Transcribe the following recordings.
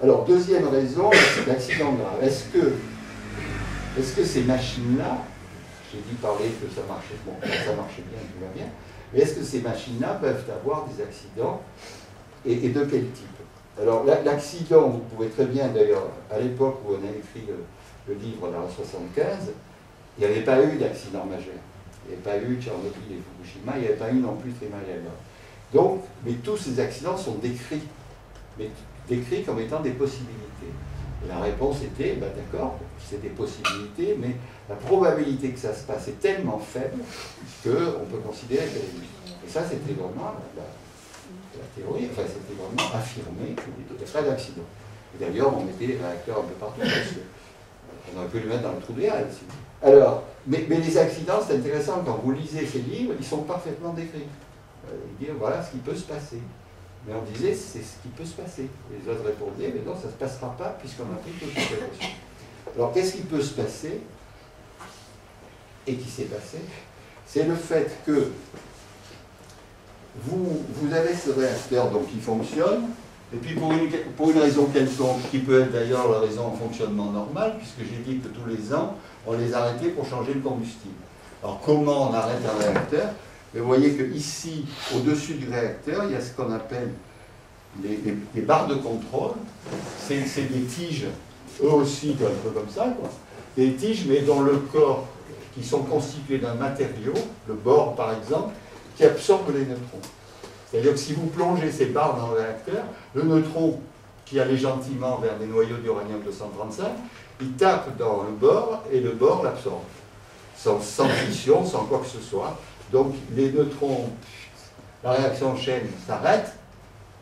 Alors, deuxième raison, l'accident grave. Est-ce que ces machines-là, j'ai dit parler que ça marchait, bon, ça marchait bien, tout va bien, mais est-ce que ces machines-là peuvent avoir des accidents et de quel type? Alors, l'accident, vous pouvez très bien, d'ailleurs, à l'époque où on a écrit le livre dans la 75, il n'y avait pas eu d'accident majeur. Il n'y avait pas eu Tchernobyl et Fukushima, il n'y avait pas eu non plus Tchernobyl. Donc, mais tous ces accidents sont décrits, mais décrits comme étant des possibilités. Et la réponse était, ben d'accord, c'est des possibilités, mais la probabilité que ça se passe est tellement faible qu'on peut considérer qu'elle est nulle. Et ça, c'était vraiment la théorie, enfin, c'était vraiment affirmé qu'il n'y avait pas d'accident. Et d'ailleurs, on mettait les réacteurs un peu partout, parce qu'on aurait pu les mettre dans le trou de l'air. Alors, mais les accidents, c'est intéressant, quand vous lisez ces livres, ils sont parfaitement décrits. Ils disent, voilà ce qui peut se passer. Mais on disait, c'est ce qui peut se passer. Les autres répondaient, mais non, ça ne se passera pas, puisqu'on a pris toutes les précautions. Alors, qu'est-ce qui peut se passer, et qui s'est passé? C'est le fait que vous avez ce réacteur donc, qui fonctionne, et puis pour une raison quelconque, qui peut être d'ailleurs la raison en fonctionnement normal, puisque j'ai dit que tous les ans, on les arrêtait pour changer le combustible. Alors comment on arrête un réacteur? Vous voyez qu'ici, au-dessus du réacteur, il y a ce qu'on appelle les barres de contrôle. C'est des tiges, eux aussi un peu comme ça, quoi. Des tiges, mais dont le corps, qui sont constitués d'un matériau, le bore par exemple, qui absorbe les neutrons. C'est-à-dire que si vous plongez ces barres dans le réacteur, le neutron qui allait gentiment vers les noyaux d'uranium-235, il tape dans le bore et le bore l'absorbe. Sans fission, sans quoi que ce soit. Donc les neutrons, la réaction en chaîne s'arrête,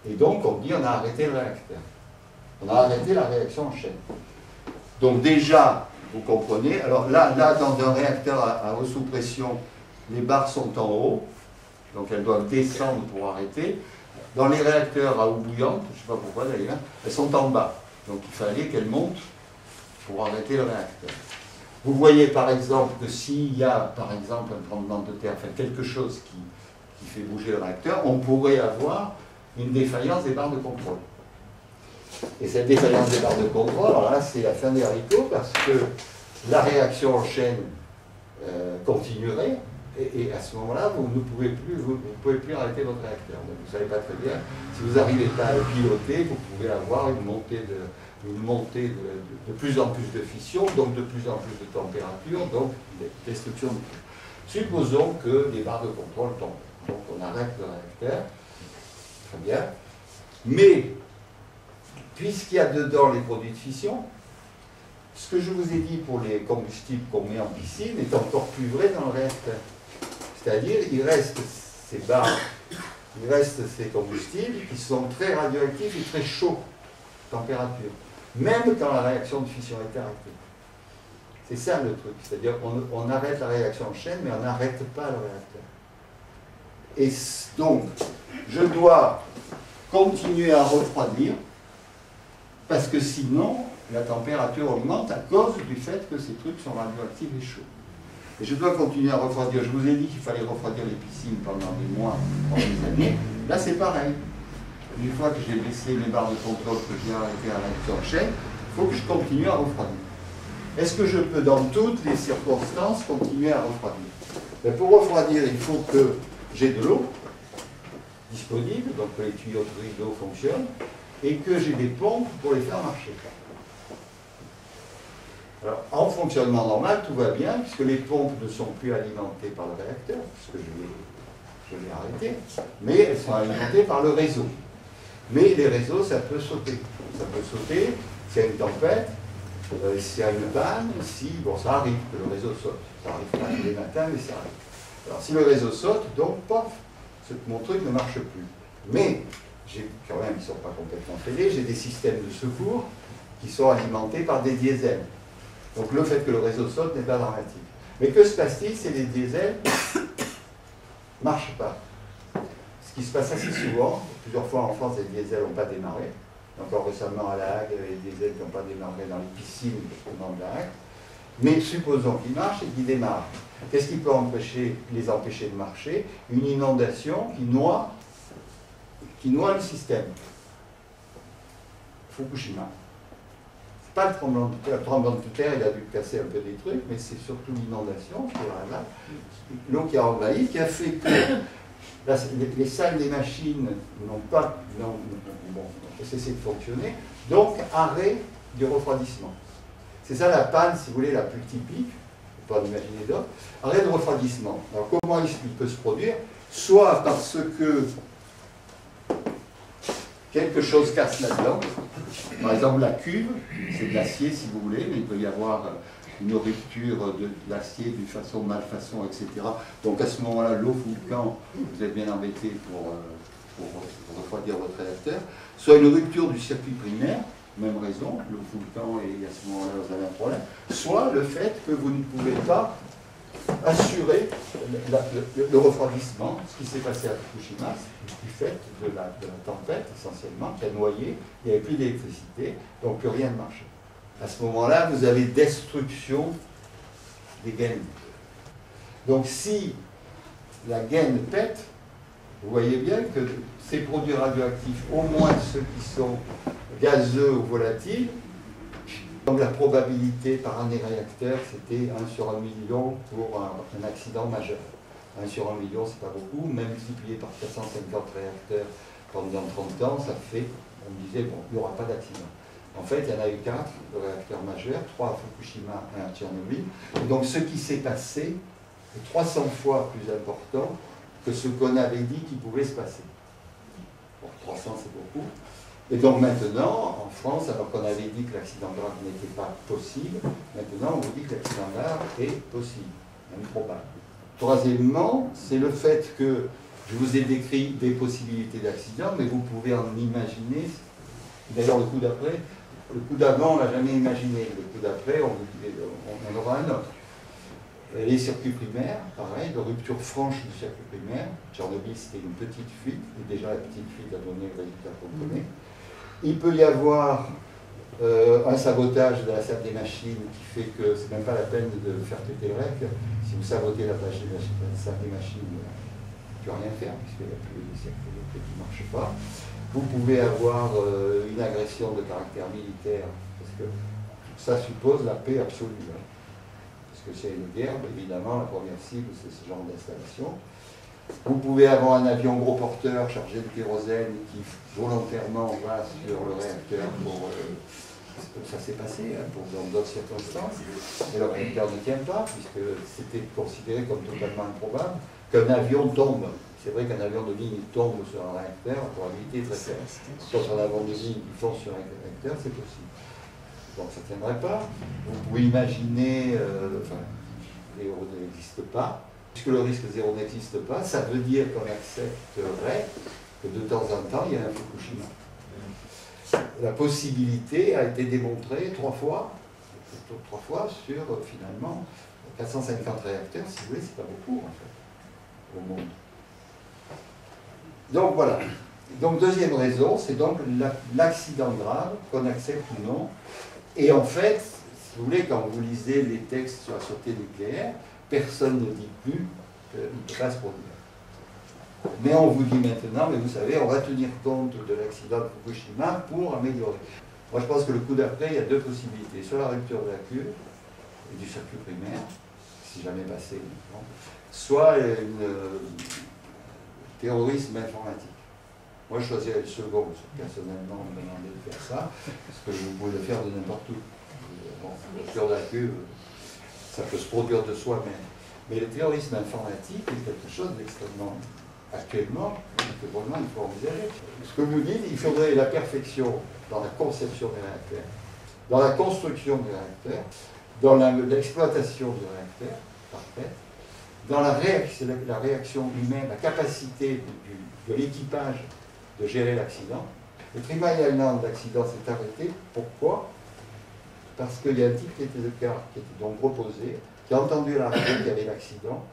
et donc on dit on a arrêté le réacteur. On a arrêté la réaction en chaîne. Donc déjà, vous comprenez, alors là dans un réacteur à haute sous-pression, les barres sont en haut, donc elles doivent descendre pour arrêter. Dans les réacteurs à eau bouillante, je ne sais pas pourquoi d'ailleurs, elles sont en bas. Donc il fallait qu'elles montent pour arrêter le réacteur. Vous voyez par exemple que s'il y a par exemple un tremblement de terre, enfin quelque chose qui fait bouger le réacteur, on pourrait avoir une défaillance des barres de contrôle. Et cette défaillance des barres de contrôle, alors là c'est la fin des haricots parce que la réaction en chaîne continuerait et à ce moment-là vous ne pouvez plus arrêter votre réacteur. Donc vous ne savez pas très bien, si vous n'arrivez pas à le piloter, vous pouvez avoir une montée de plus en plus de fission, donc de plus en plus de température, donc destruction de tout. Supposons que les barres de contrôle tombent. Donc on arrête le réacteur, très bien, mais puisqu'il y a dedans les produits de fission, ce que je vous ai dit pour les combustibles qu'on met en piscine est encore plus vrai dans le réacteur. C'est-à-dire, il reste ces barres, il reste ces combustibles qui sont très radioactifs et très chauds, température, même quand la réaction de fission est arrêtée. C'est ça le truc, c'est-à-dire on arrête la réaction en chaîne, mais on n'arrête pas le réacteur. Et donc, je dois continuer à refroidir, parce que sinon, la température augmente à cause du fait que ces trucs sont radioactifs et chauds. Et je dois continuer à refroidir. Je vous ai dit qu'il fallait refroidir les piscines pendant des mois, pendant des années. Là, c'est pareil. Une fois que j'ai baissé mes barres de contrôle, que j'ai arrêté la réaction en chaîne, il faut que je continue à refroidir. Est-ce que je peux, dans toutes les circonstances, continuer à refroidir? Mais pour refroidir, il faut que j'ai de l'eau disponible, donc que les tuyauteries d'eau fonctionnent, et que j'ai des pompes pour les faire marcher. Alors, en fonctionnement normal, tout va bien, puisque les pompes ne sont plus alimentées par le réacteur, puisque je l'ai arrêté, mais elles sont alimentées par le réseau. Mais les réseaux, ça peut sauter. Ça peut sauter s'il y a une tempête, s'il y a une panne, bon, ça arrive que le réseau saute. Ça arrive pas tous les matins, mais ça arrive. Alors, si le réseau saute, donc, pof, mon truc ne marche plus. Mais, quand même, ils ne sont pas complètement fêlés, j'ai des systèmes de secours qui sont alimentés par des diesels. Donc le fait que le réseau saute n'est pas dramatique. Mais que se passe-t-il si les diesels ne marchent pas? Ce qui se passe assez souvent, plusieurs fois en France, les diesels n'ont pas démarré. Encore récemment à La Hague, il y avait des diesels qui n'ont pas démarré dans les piscines de La Hague. Mais supposons qu'ils marchent et qu'ils démarrent. Qu'est-ce qui peut les empêcher de marcher? Une inondation qui noie le système. Fukushima. C'est pas le tremblement de terre. Le tremblement de terre, il a dû casser un peu des trucs, mais c'est surtout l'inondation, l'eau qui a envahi, qui a fait que les salles des machines ont cessé de fonctionner, donc arrêt du refroidissement. C'est ça la panne, si vous voulez, la plus typique, on peut en imaginer d'autres, arrêt de refroidissement. Alors comment il peut se produire? Soit parce que quelque chose casse là-dedans, par exemple la cuve, c'est de l'acier si vous voulez, mais il peut y avoir une rupture de l'acier d'une façon, malfaçon, etc. Donc à ce moment-là, l'eau fout le camp, vous êtes bien embêté pour refroidir votre réacteur. Soit une rupture du circuit primaire, même raison, l'eau fout le camp et à ce moment-là vous avez un problème. Soit le fait que vous ne pouvez pas assurer le refroidissement, ce qui s'est passé à Fukushima, du fait de la tempête essentiellement, qui a noyé, il n'y avait plus d'électricité, donc plus rien ne marchait. À ce moment-là, vous avez destruction des gaines. Donc si la gaine pète, vous voyez bien que ces produits radioactifs, au moins ceux qui sont gazeux ou volatiles, donc la probabilité par année réacteur, c'était 1 sur 1 million pour un accident majeur. 1 sur 1 million, c'est pas beaucoup, même multiplié par 450 réacteurs pendant 30 ans, ça fait, on me disait, bon, il n'y aura pas d'accident. En fait, il y en a eu 4 de réacteurs majeurs, 3 à Fukushima et 1 à Tchernobyl. Et donc ce qui s'est passé est 300 fois plus important que ce qu'on avait dit qu'il pouvait se passer. Bon, 300 c'est beaucoup. Et donc maintenant, en France, alors qu'on avait dit que l'accident grave n'était pas possible, maintenant on vous dit que l'accident grave est possible, même probable. Troisièmement, c'est le fait que je vous ai décrit des possibilités d'accident, mais vous pouvez en imaginer, d'ailleurs le coup d'après, le coup d'avant on ne l'a jamais imaginé, le coup d'après on aura un autre. Les circuits primaires, pareil, de rupture franche du circuit primaire. Tchernobyl c'était une petite fuite, et déjà la petite fuite a donné le résultat qu'on connaît. Il peut y avoir un sabotage de la salle des machines qui fait que c'est même pas la peine de faire péter le rec. Si vous sabotez la salle des machines, vous ne pouvez rien faire puisqu'il n'y a plus les circuits qui ne marchent pas. Vous pouvez avoir une agression de caractère militaire parce que ça suppose la paix absolue. Hein. Parce que c'est une guerre, évidemment, la première cible c'est ce genre d'installation. Vous pouvez avoir un avion gros porteur chargé de kérosène qui volontairement va sur le réacteur pour... ça s'est passé hein, dans d'autres circonstances. Et le réacteur ne tient pas, puisque c'était considéré comme totalement improbable qu'un avion tombe. C'est vrai qu'un avion de ligne tombe sur un réacteur, la probabilité est très faible. Sauf un avion de ligne qui fonce sur un réacteur, c'est possible. Donc ça ne tiendrait pas. Vous pouvez imaginer... zéro n'existe pas. Puisque le risque zéro n'existe pas, ça veut dire qu'on accepterait que de temps en temps, il y a un Fukushima. La possibilité a été démontrée 3 fois sur finalement 450 réacteurs, si vous voulez, c'est pas beaucoup en fait, au monde. Donc voilà. Donc deuxième raison, c'est donc l'accident grave, qu'on accepte ou non. Et en fait, si vous voulez, quand vous lisez les textes sur la sûreté nucléaire, personne ne dit plus qu'il ne peut pas se produire. Mais on vous dit maintenant, mais vous savez, on va tenir compte de l'accident de Fukushima pour améliorer. Moi, je pense que le coup d'après, il y a 2 possibilités. Soit la rupture de la cuve et du circuit primaire, si jamais passé, soit un terrorisme informatique. Moi, je choisirais le second, parce que personnellement, on me demandait de faire ça, parce que vous pouvez le faire de n'importe où. Bon, la rupture de la cuve, ça peut se produire de soi-même. Mais le terrorisme informatique est quelque chose d'extrêmement, actuellement, que vraiment il faut envisager. Ce que vous dites, il faudrait la perfection dans la conception des réacteurs, dans la construction des réacteurs, dans l'exploitation des réacteurs, parfaite, dans la réaction humaine, la capacité de l'équipage de gérer l'accident. Le Three Mile Island, l'accident s'est arrêté. Pourquoi? Parce qu'il y a un type qui était donc reposé, qui a entendu la radio qu'il y avait l'accident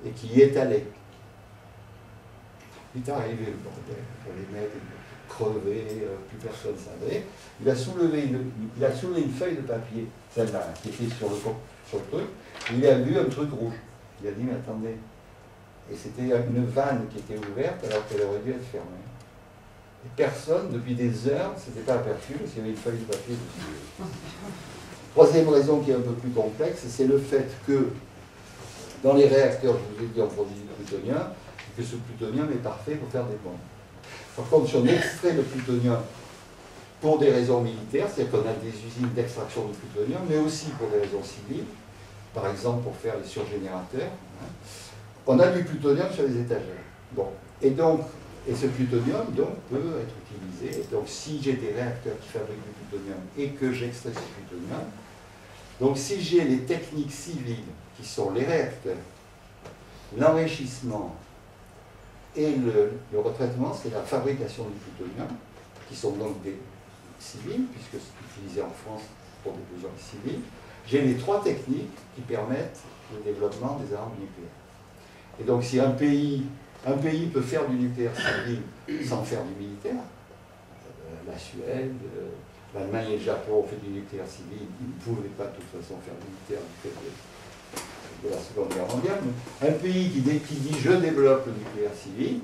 et qui y est allé. Il est arrivé le bordel, les mecs crevés, plus personne ne savait. Il a soulevé une feuille de papier, celle-là, qui était sur le truc, et il a vu un truc rouge. Il a dit, mais attendez. Et c'était une vanne qui était ouverte alors qu'elle aurait dû être fermée. Et personne, depuis des heures, ne s'était pas aperçu parce qu'il y avait une feuille de papier dessus. Troisième raison qui est un peu plus complexe, c'est le fait que dans les réacteurs, je vous ai dit, on produit du plutonium, et que ce plutonium est parfait pour faire des bombes. Par contre, si on extrait le plutonium pour des raisons militaires, c'est-à-dire qu'on a des usines d'extraction de plutonium, mais aussi pour des raisons civiles, par exemple pour faire les surgénérateurs, on a du plutonium sur les étagères. Bon. Et ce plutonium donc, peut être utilisé. Donc si j'ai des réacteurs qui fabriquent du plutonium et que j'extrais ce plutonium, donc si j'ai les techniques civiles qui sont les réacteurs, l'enrichissement et le retraitement, c'est la fabrication du plutonium, qui sont donc des civils, puisque c'est utilisé en France pour des besoins civils, j'ai les trois techniques qui permettent le développement des armes nucléaires. Et donc si un pays peut faire du nucléaire civil sans faire du militaire, la Suède, l'Allemagne et le Japon ont fait du nucléaire civil, ils ne pouvaient pas de toute façon faire du nucléaire du fait de la Seconde Guerre mondiale, mais un pays qui dit je développe le nucléaire civil,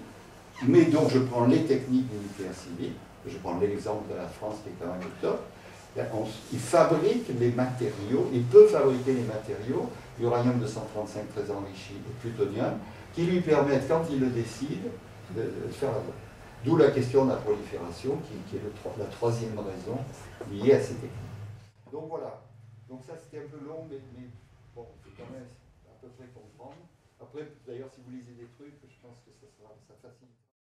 mais donc je prends les techniques du nucléaire civil, je prends l'exemple de la France qui est quand même au top, il fabrique les matériaux, il peut fabriquer les matériaux, uranium-235 très enrichi et plutonium, qui lui permettent, quand il le décide, de faire la bombe. D'où la question de la prolifération, qui est la troisième raison liée à ces techniques. Donc voilà. Donc ça c'était un peu long, mais bon, il faut quand même à peu près comprendre. Après, d'ailleurs, si vous lisez des trucs, je pense que ça facilite.